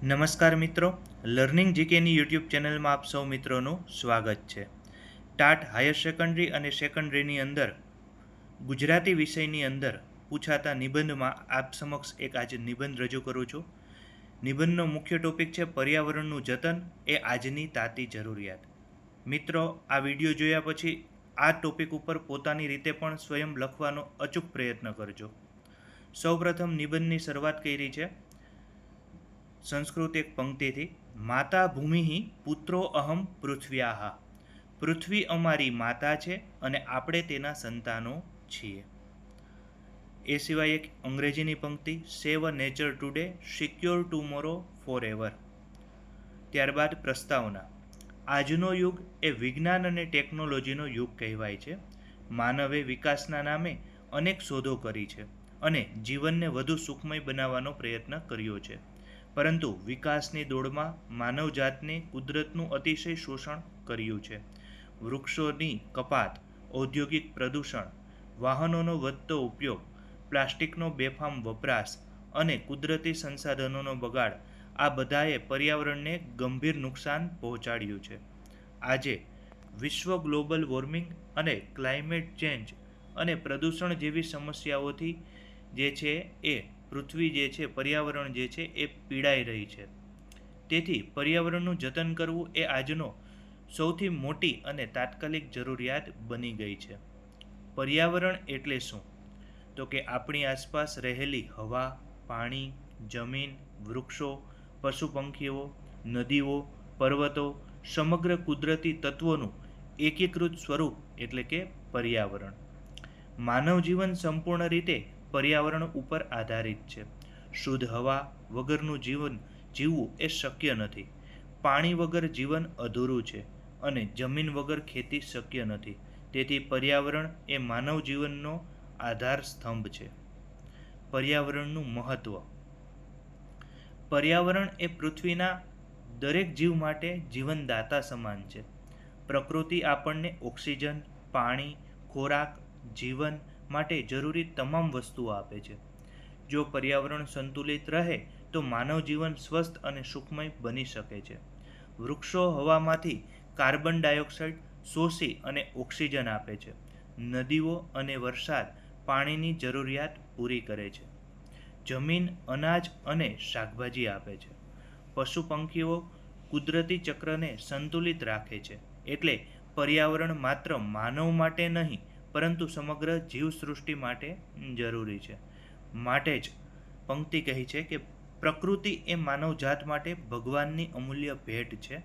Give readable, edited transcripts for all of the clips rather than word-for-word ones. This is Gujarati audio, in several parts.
નમસ્કાર મિત્રો, લર્નિંગ જીકેની યુટ્યુબ ચેનલમાં આપ સૌ મિત્રોનું સ્વાગત છે. ટાટ હાયર સેકન્ડરી અને સેકન્ડરીની અંદર ગુજરાતી વિષયની અંદર પૂછાતા નિબંધમાં આપ સમક્ષ એક આજે નિબંધ રજૂ કરું છું. નિબંધનો મુખ્ય ટોપિક છે પર્યાવરણનું જતન એ આજની તાતી જરૂરિયાત. મિત્રો, આ વિડીયો જોયા પછી આ ટોપિક ઉપર પોતાની રીતે પણ સ્વયં લખવાનો અચૂક પ્રયત્ન કરજો. સૌપ્રથમ નિબંધની શરૂઆત કરી છે સંસ્કૃત એક પંક્તિથી. માતા ભૂમિ પુત્રો અહમ પૃથ્વ્યાહ. પૃથ્વી અમારી માતા છે અને આપણે તેના સંતાનો છીએ. એ સિવાય એક અંગ્રેજીની પંક્તિ, save a nature today, secure tomorrow forever. ત્યારબાદ પ્રસ્તાવના. આજનો યુગ એ વિજ્ઞાન અને ટેકનોલોજીનો યુગ કહેવાય છે. માનવે વિકાસના નામે અનેક શોધો કરી છે અને જીવનને વધુ સુખમય બનાવવાનો પ્રયત્ન કર્યો છે. પરંતુ વિકાસની દોડમાં માનવજાતને કુદરતનું અતિશય શોષણ કર્યું છે. વૃક્ષોની કપાત, ઔદ્યોગિક પ્રદૂષણ, વાહનોનો વધતો ઉપયોગ, પ્લાસ્ટિકનો બેફામ વપરાશ અને કુદરતી સંસાધનોનો બગાડ, આ બધાએ પર્યાવરણને ગંભીર નુકસાન પહોંચાડ્યું છે. આજે વિશ્વ ગ્લોબલ વોર્મિંગ અને ક્લાઇમેટ ચેન્જ અને પ્રદૂષણ જેવી સમસ્યાઓથી જે છે એ પૃથ્વી જે છે, પર્યાવરણ જે છે એ પીડાઈ રહી છે. તેથી પર્યાવરણનું જતન કરવું એ આજનો સૌથી મોટી અને તાત્કાલિક જરૂરિયાત બની ગઈ છે. પર્યાવરણ એટલે શું? તો કે આપણી આસપાસ રહેલી હવા, પાણી, જમીન, વૃક્ષો, પશુ પંખીઓ, નદીઓ, પર્વતો, સમગ્ર કુદરતી તત્વોનું એકીકૃત સ્વરૂપ એટલે કે પર્યાવરણ. માનવ જીવન સંપૂર્ણ રીતે પર્યાવરણ ઉપર આધારિત છે. શુદ્ધ હવા વગરનું જીવન જીવવું એ શક્ય નથી. પાણી વગર જીવન અધૂરું છે અને જમીન વગર ખેતી શક્ય નથી. તેથી પર્યાવરણ એ માનવ જીવનનો આધાર સ્તંભ છે. પર્યાવરણનું મહત્વ. પર્યાવરણ એ પૃથ્વીના દરેક જીવ માટે જીવનદાતા સમાન છે. પ્રકૃતિ આપણને ઓક્સિજન, પાણી, ખોરાક, જીવન માટે જરૂરી તમામ વસ્તુઓ આપે છે. જો પર્યાવરણ સંતુલિત રહે તો માનવ જીવન સ્વસ્થ અને સુખમય બની શકે છે. વૃક્ષો હવામાંથી કાર્બન ડાયોક્સાઇડ શોષી અને ઓક્સિજન આપે છે. નદીઓ અને વરસાદ પાણીની જરૂરિયાત પૂરી કરે છે. જમીન અનાજ અને શાકભાજી આપે છે. પશુ પંખીઓ કુદરતી ચક્રને સંતુલિત રાખે છે. એટલે પર્યાવરણ માત્ર માનવ માટે નહીં પરંતુ સમગ્ર જીવસૃષ્ટિ માટે જરૂરી છે. માટે જ પંક્તિ કહી છે કે પ્રકૃતિ એ માનવજાત માટે ભગવાનની અમૂલ્ય ભેટ છે.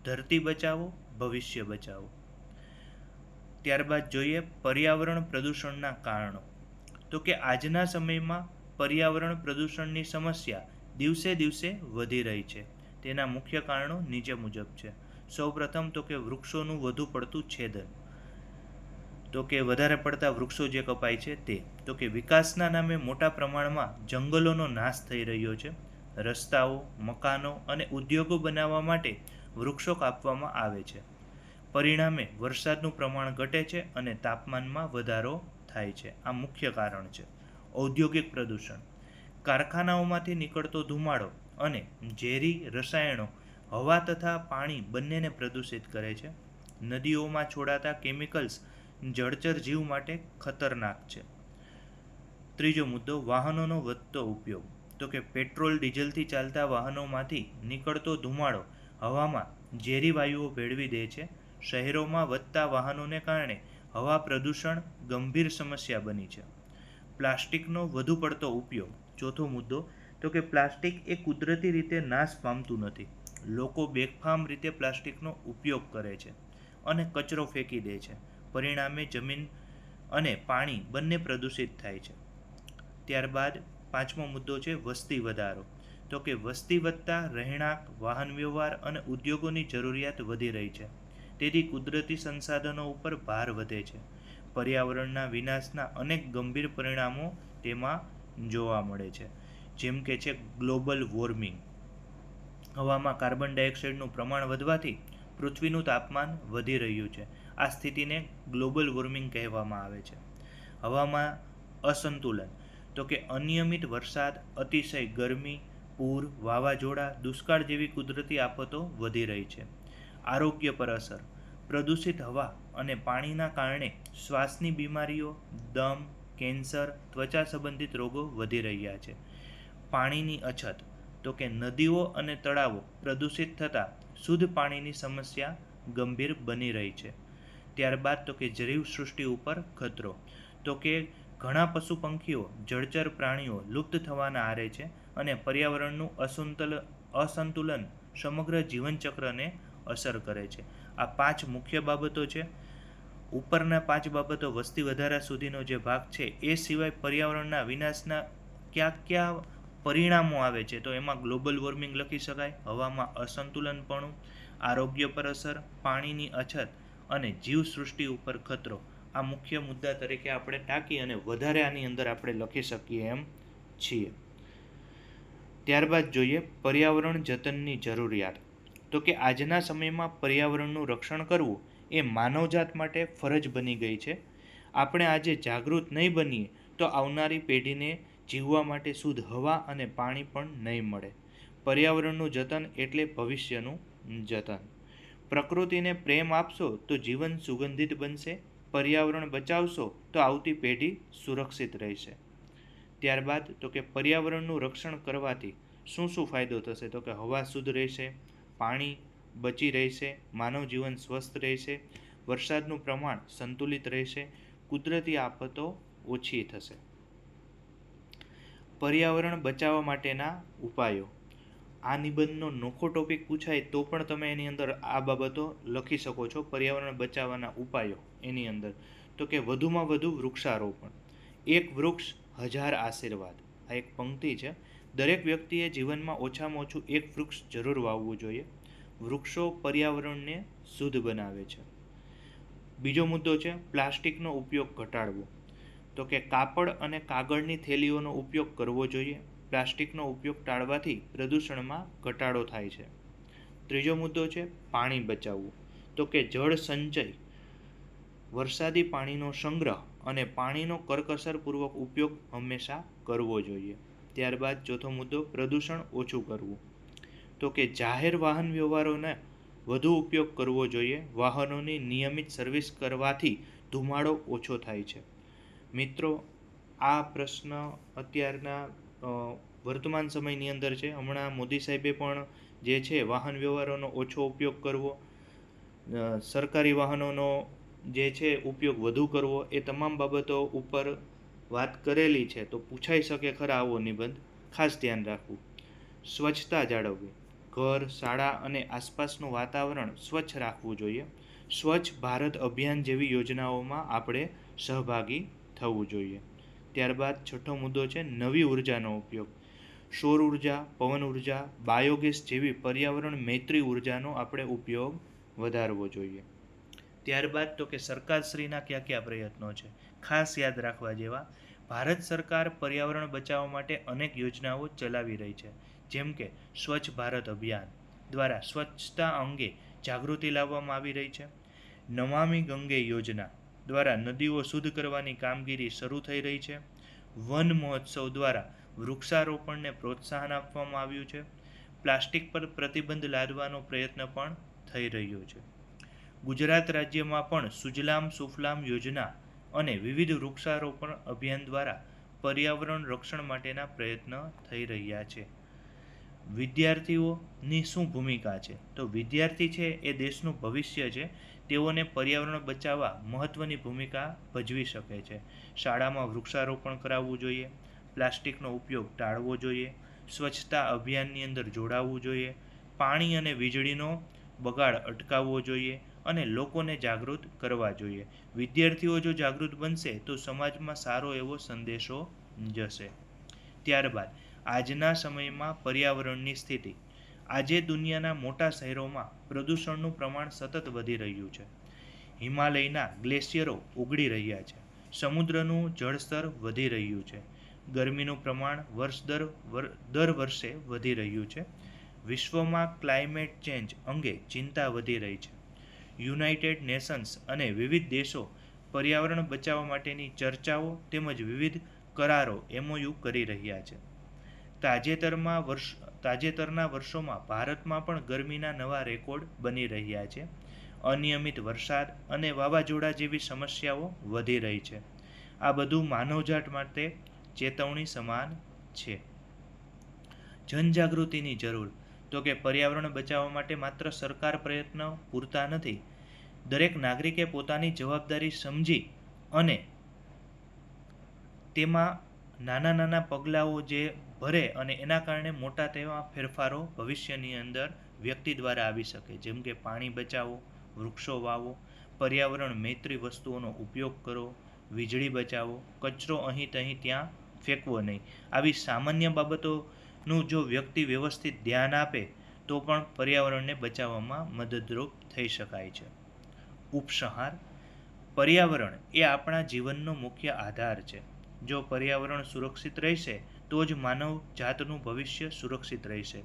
ધરતી બચાવો, ભવિષ્ય બચાવો. ત્યારબાદ જોઈએ પર્યાવરણ પ્રદૂષણના કારણો. તો કે આજના સમયમાં પર્યાવરણ પ્રદૂષણની સમસ્યા દિવસે દિવસે વધી રહી છે. તેના મુખ્ય કારણો નીચે મુજબ છે. સૌપ્રથમ તો કે વૃક્ષોનું વધુ પડતું છેદન. તો કે વધારે પડતા વૃક્ષો જે કપાય છે તે. તો કે વિકાસના નામે મોટા પ્રમાણમાં જંગલોનો નાશ થઈ રહ્યો છે. રસ્તાઓ, મકાનો અને ઉદ્યોગો બનાવવા માટે વૃક્ષો કાપવામાં આવે છે. પરિણામે વરસાદનું પ્રમાણ ઘટે છે અને તાપમાનમાં વધારો થાય છે. આ મુખ્ય કારણ છે. ઔદ્યોગિક પ્રદૂષણ. કારખાનાઓમાંથી નીકળતો ધુમાડો અને ઝેરી રસાયણો હવા તથા પાણી બંનેને પ્રદૂષિત કરે છે. નદીઓમાં છોડાતા કેમિકલ્સ જળચર જીવ માટે ખતરનાક છે. ત્રીજો મુદ્દો વાહનોનો વધતો ઉપયોગ. તો કે પેટ્રોલ ડીઝલથી ચાલતા વાહનોમાંથી નીકળતો ધુમાડો હવામાં ઝેરી વાયુઓ ભેળવી દે છે. શહેરોમાં વધતા વાહનોને કારણે હવા પ્રદૂષણ ગંભીર સમસ્યા બની છે. પ્લાસ્ટિકનો વધુ પડતો ઉપયોગ. ચોથો મુદ્દો તો કે પ્લાસ્ટિક એ કુદરતી રીતે નાશ પામતું નથી. લોકો બેફામ રીતે પ્લાસ્ટિકનો ઉપયોગ કરે છે અને કચરો ફેંકી દે છે. પરિણામે જમીન અને પાણી બંને પ્રદૂષિત થાય છે. ત્યારબાદ પાંચમો મુદ્દો છે વસ્તી વધારો. તો કે વસ્તી વધતા રહેણાંક, વાહન વ્યવહાર અને ઉદ્યોગોની જરૂરિયાત વધી રહી છે. તેથી કુદરતી સંસાધનો ઉપર ભાર વધે છે. પર્યાવરણના વિનાશના અનેક ગંભીર પરિણામો તેમાં જોવા મળે છે. જેમ કે છે ગ્લોબલ વોર્મિંગ. હવામાં કાર્બન ડાયોક્સાઇડનું પ્રમાણ વધવાથી પૃથ્વીનું તાપમાન વધી રહ્યું છે. આ સ્થિતિને ગ્લોબલ વોર્મિંગ કહેવામાં આવે છે. હવામાં અસંતુલન. તો કે અનિયમિત વરસાદ, અતિશય ગરમી, પૂર, વાવાઝોડા, દુષ્કાળ જેવી કુદરતી આફતો વધી રહી છે. આરોગ્ય પર અસર. પ્રદૂષિત હવા અને પાણીના કારણે શ્વાસની બીમારીઓ, દમ, કેન્સર, ત્વચા સંબંધિત રોગો વધી રહ્યા છે. પાણીની અછત. તો કે નદીઓ અને તળાવો પ્રદૂષિત થતાં શુદ્ધ પાણીની સમસ્યા ગંભીર બની રહી છે. ત્યારબાદ તો કે જીવસૃષ્ટિ ઉપર ખતરો. તો કે ઘણા પશુ પંખીઓ, જળચર પ્રાણીઓ લુપ્ત થવાના આરે છે અને પર્યાવરણનું અસંતુલન સમગ્ર જીવનચક્રને અસર કરે છે. આ 5 મુખ્ય બાબતો છે. ઉપરના 5 બાબતો વસ્તી વધારા સુધીનો જે ભાગ છે. એ સિવાય પર્યાવરણના વિનાશના કયા પરિણામો આવે છે, તો એમાં ગ્લોબલ વોર્મિંગ લખી શકાય, હવામાં અસંતુલનપણું, આરોગ્ય પર અસર, પાણીની અછત અને જીવસૃષ્ટિ ઉપર ખતરો. આ મુખ્ય મુદ્દા તરીકે આપણે ટાંકી અને વધારે આની અંદર આપણે લખી શકીએ એમ છીએ. ત્યારબાદ જોઈએ પર્યાવરણ જતનની જરૂરિયાત. તો કે આજના સમયમાં પર્યાવરણનું રક્ષણ કરવું એ માનવજાત માટે ફરજ બની ગઈ છે. આપણે આજે જાગૃત નહીં બનીએ તો આવનારી પેઢીને જીવવા માટે શુદ્ધ હવા અને પાણી પણ નહીં મળે. પર્યાવરણનું જતન એટલે ભવિષ્યનું જતન. પ્રકૃતિને પ્રેમ આપશો તો જીવન સુગંધિત બનશે. પર્યાવરણ બચાવશો તો આવતી પેઢી સુરક્ષિત રહેશે. ત્યારબાદ તો કે પર્યાવરણનું રક્ષણ કરવાથી શું શું ફાયદો થશે, તો કે હવા શુદ્ધ રહેશે, પાણી બચી રહેશે, માનવ જીવન સ્વસ્થ રહેશે, વરસાદનું પ્રમાણ સંતુલિત રહેશે, કુદરતી આફતો ઓછી થશે. પર્યાવરણ બચાવવા માટેના ઉપાયો. આ નિબંધનો નોખો ટોપિક પૂછાય તો પણ તમે એની અંદર આ બાબતો લખી શકો છો. પર્યાવરણ બચાવવાના ઉપાયો એની અંદર તો કે વધુમાં વધુ વૃક્ષારોપણ. 1 વૃક્ષ 1000 આશીર્વાદ. આ એક પંક્તિ છે. દરેક વ્યક્તિએ જીવનમાં ઓછામાં ઓછું 1 વૃક્ષ જરૂર વાવવું જોઈએ. વૃક્ષો પર્યાવરણને શુદ્ધ બનાવે છે. બીજો મુદ્દો છે પ્લાસ્ટિકનો ઉપયોગ ઘટાડવો. તો કે કાપડ અને કાગળની થેલીઓનો ઉપયોગ કરવો જોઈએ. પ્લાસ્ટિકનો ઉપયોગ ટાળવાથી પ્રદૂષણમાં ઘટાડો થાય છે. ત્રીજો મુદ્દો છે પાણી બચાવવું. તો કે જળ સંચય, વરસાદી પાણીનો સંગ્રહ અને પાણીનો કરકસરપૂર્વક ઉપયોગ હંમેશા કરવો જોઈએ. ત્યારબાદ ચોથો મુદ્દો પ્રદૂષણ ઓછું કરવું. તો કે જાહેર વાહન વ્યવહારોને વધુ ઉપયોગ કરવો જોઈએ. વાહનોની નિયમિત સર્વિસ કરવાથી ધુમાડો ઓછો થાય છે. મિત્રો, આ પ્રશ્ન અત્યારના વર્તમાન સમયની અંદર છે. હમણાં મોદી સાહેબે પણ જે છે વાહન વ્યવહારોનો ઓછો ઉપયોગ કરવો, સરકારી વાહનોનો જે છે ઉપયોગ વધુ કરવો, એ તમામ બાબતો ઉપર વાત કરેલી છે. તો પૂછાઈ શકે ખરા આવો નિબંધ. ખાસ ધ્યાન રાખવું. સ્વચ્છતા જાળવવી. ઘર, શાળા અને આસપાસનું વાતાવરણ સ્વચ્છ રાખવું જોઈએ. સ્વચ્છ ભારત અભિયાન જેવી યોજનાઓમાં આપણે સહભાગી થવું જોઈએ. ત્યારબાદ છઠ્ઠો મુદ્દો છે નવી ઉર્જાનો ઉપયોગ. સૌર ઉર્જા, પવન ઉર્જા, બાયોગેસ જેવી પર્યાવરણ મૈત્રી ઉર્જાનો આપણે ઉપયોગ વધારવો જોઈએ. ત્યારબાદ તો કે સરકારશ્રીના કયા પ્રયત્નો છે, ખાસ યાદ રાખવા જેવા. ભારત સરકાર પર્યાવરણ બચાવવા માટે અનેક યોજનાઓ ચલાવી રહી છે. જેમ કે સ્વચ્છ ભારત અભિયાન દ્વારા સ્વચ્છતા અંગે જાગૃતિ લાવવામાં આવી રહી છે. નમામિ ગંગે યોજના દ્વારા નદીઓ શુદ્ધ કરવાની કામગીરી શરૂ થઈ રહી છે. વન મહોત્સવ દ્વારા વૃક્ષારોપણને પ્રોત્સાહન આપવામાં આવ્યું છે. પ્લાસ્ટિક પર પ્રતિબંધ લાદવાનો પ્રયત્ન પણ થઈ રહ્યો છે. ગુજરાત રાજ્યમાં પણ સુજલામ સુફલામ યોજના અને વિવિધ વૃક્ષારોપણ અભિયાન દ્વારા પર્યાવરણ રક્ષણ માટેના પ્રયત્ન થઈ રહ્યા છે. વિદ્યાર્થીઓની શું ભૂમિકા છે, તો વિદ્યાર્થી છે એ દેશનું ભવિષ્ય છે. તેઓને પર્યાવરણ બચાવવા મહત્ત્વની ભૂમિકા ભજવી શકે છે. શાળામાં વૃક્ષારોપણ કરાવવું જોઈએ, પ્લાસ્ટિકનો ઉપયોગ ટાળવો જોઈએ, સ્વચ્છતા અભિયાનની અંદર જોડાવવું જોઈએ, પાણી અને વીજળીનો બગાડ અટકાવવો જોઈએ અને લોકોને જાગૃત કરવા જોઈએ. વિદ્યાર્થીઓ જો જાગૃત બનશે તો સમાજમાં સારો એવો સંદેશો જશે. ત્યારબાદ આજના સમયમાં પર્યાવરણની સ્થિતિ. આજે દુનિયાના મોટા શહેરોમાં પ્રદૂષણનું પ્રમાણ સતત વધી રહ્યું છે. હિમાલયના ગ્લેશિયરો ઓગળી રહ્યા છે. સમુદ્રનું જળસ્તર વધી રહ્યું છે. ગરમીનું પ્રમાણ દર વર્ષે વધી રહ્યું છે. વિશ્વમાં ક્લાઇમેટ ચેન્જ અંગે ચિંતા વધી રહી છે. યુનાઇટેડ નેશન્સ અને વિવિધ દેશો પર્યાવરણ બચાવવા માટેની ચર્ચાઓ તેમજ વિવિધ કરારો MOU કરી રહ્યા છે. તાજેતરમાં તાજેતરના વર્ષોમાં ભારતમાં પણ ગરમીના નવા રેકોર્ડ બની રહ્યા છે. અનિયમિત વરસાદ અને વાવાઝોડા જેવી સમસ્યાઓ વધી રહી છે. આ બધું માનવજાત માટે ચેતવણી સમાન છે. જનજાગૃતિની જરૂર. તો કે પર્યાવરણ બચાવવા માટે માત્ર સરકાર પ્રયત્નો પૂરતા નથી. દરેક નાગરિકે પોતાની જવાબદારી સમજી અને તેમાં નાના નાના પગલાઓ જે ભરે અને એના કારણે મોટા તેવા ફેરફારો ભવિષ્યની અંદર વ્યક્તિ દ્વારા આવી શકે. જેમ કે પાણી બચાવો, વૃક્ષો વાવો, પર્યાવરણ મૈત્રી વસ્તુઓનો ઉપયોગ કરો, વીજળી બચાવો, કચરો અહીં તહીં ત્યાં ફેંકવો નહીં. આવી સામાન્ય બાબતોનું જો વ્યક્તિ વ્યવસ્થિત ધ્યાન આપે તો પણ પર્યાવરણને બચાવવામાં મદદરૂપ થઈ શકાય છે. ઉપસંહાર. પર્યાવરણ એ આપણા જીવનનો મુખ્ય આધાર છે. જો પર્યાવરણ સુરક્ષિત રહેશે તો જ માનવ જાતનું ભવિષ્ય સુરક્ષિત રહેશે.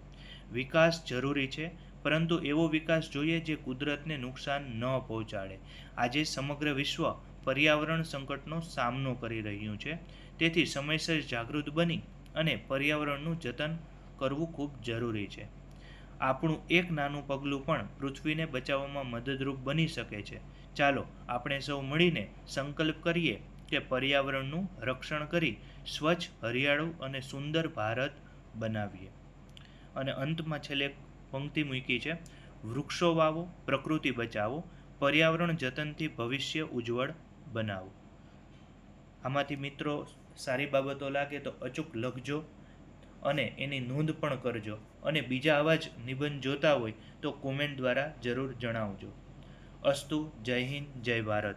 વિકાસ જરૂરી છે, પરંતુ એવો વિકાસ જોઈએ જે કુદરતને નુકસાન ન પહોંચાડે. આજે સમગ્ર વિશ્વ પર્યાવરણ સંકટનો સામનો કરી રહ્યું છે. તેથી સમયસર જાગૃત બની અને પર્યાવરણનું જતન કરવું ખૂબ જરૂરી છે. આપણું એક નાનું પગલું પણ પૃથ્વીને બચાવવામાં મદદરૂપ બની શકે છે. ચાલો આપણે સૌ મળીને સંકલ્પ કરીએ કે પર્યાવરણનું રક્ષણ કરી સ્વચ્છ, હરિયાળું અને સુંદર ભારત બનાવીએ. અને અંતમાં છેલ્લે પંક્તિ મૂકી છે, વૃક્ષો વાવો, પ્રકૃતિ બચાવો, પર્યાવરણ જતનથી ભવિષ્ય ઉજ્જવળ બનાવો. આમાંથી મિત્રો સારી બાબતો લાગે તો અચૂક લખજો અને એની નોંધ પણ કરજો. અને બીજા આવા જ નિબંધ જોતા હોય તો કોમેન્ટ દ્વારા જરૂર જણાવજો. અસ્તુ. જય હિન્દ, જય ભારત.